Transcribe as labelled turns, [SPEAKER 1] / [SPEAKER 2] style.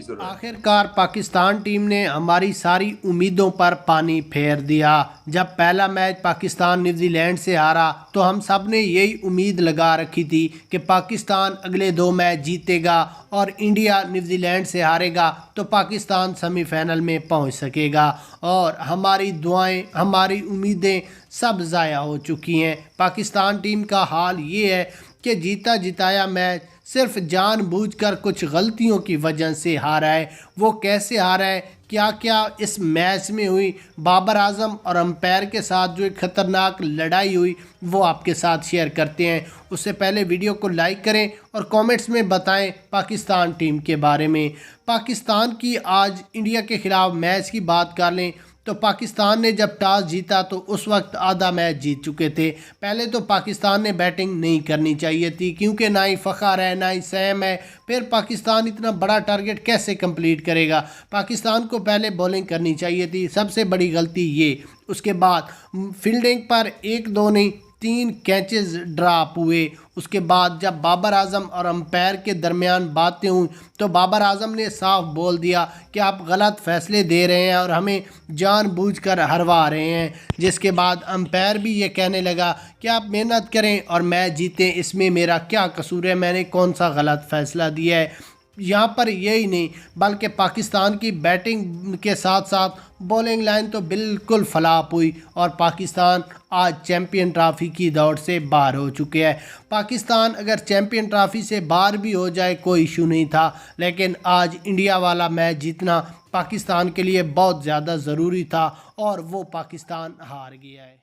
[SPEAKER 1] आखिरकार पाकिस्तान टीम ने हमारी सारी उम्मीदों पर पानी फेर दिया। जब पहला मैच पाकिस्तान न्यूजीलैंड से हारा तो हम सब ने यही उम्मीद लगा रखी थी कि पाकिस्तान अगले 2 मैच जीतेगा और इंडिया न्यूजीलैंड से हारेगा तो पाकिस्तान सेमीफाइनल में पहुंच सकेगा। और हमारी दुआएं, हमारी उम्मीदें सब ज़ाया हो चुकी हैं। पाकिस्तान टीम का हाल ये है कि जीता जिताया मैच सिर्फ जानबूझकर कुछ गलतियों की वजह से हारा है। वो कैसे हारा है, क्या क्या इस मैच में हुई, बाबर आजम और अंपायर के साथ जो एक ख़तरनाक लड़ाई हुई वो आपके साथ शेयर करते हैं। उससे पहले वीडियो को लाइक करें और कमेंट्स में बताएं पाकिस्तान टीम के बारे में। पाकिस्तान की आज इंडिया के ख़िलाफ़ मैच की बात कर लें तो पाकिस्तान ने जब टॉस जीता तो उस वक्त आधा मैच जीत चुके थे। पहले तो पाकिस्तान ने बैटिंग नहीं करनी चाहिए थी क्योंकि ना ही फ़खर है ना ही सैम है। फिर पाकिस्तान इतना बड़ा टारगेट कैसे कंप्लीट करेगा। पाकिस्तान को पहले बॉलिंग करनी चाहिए थी, सबसे बड़ी गलती ये। उसके बाद फील्डिंग पर 1-2 नहीं 3 कैचेस ड्रॉप हुए। उसके बाद जब बाबर आजम और अंपायर के दरमियान बातें हुई तो बाबर आजम ने साफ बोल दिया कि आप गलत फैसले दे रहे हैं और हमें जानबूझकर हरवा रहे हैं। जिसके बाद अंपायर भी ये कहने लगा कि आप मेहनत करें और मैच जीतें, इसमें मेरा क्या कसूर है, मैंने कौन सा गलत फैसला दिया है। यहाँ पर यही नहीं बल्कि पाकिस्तान की बैटिंग के साथ साथ बॉलिंग लाइन तो बिल्कुल फ्लॉप हुई और पाकिस्तान आज चैम्पियन ट्रॉफ़ी की दौड़ से बाहर हो चुके हैं। पाकिस्तान अगर चैम्पियन ट्रॉफ़ी से बाहर भी हो जाए कोई इशू नहीं था, लेकिन आज इंडिया वाला मैच जीतना पाकिस्तान के लिए बहुत ज़्यादा ज़रूरी था और वो पाकिस्तान हार गया है।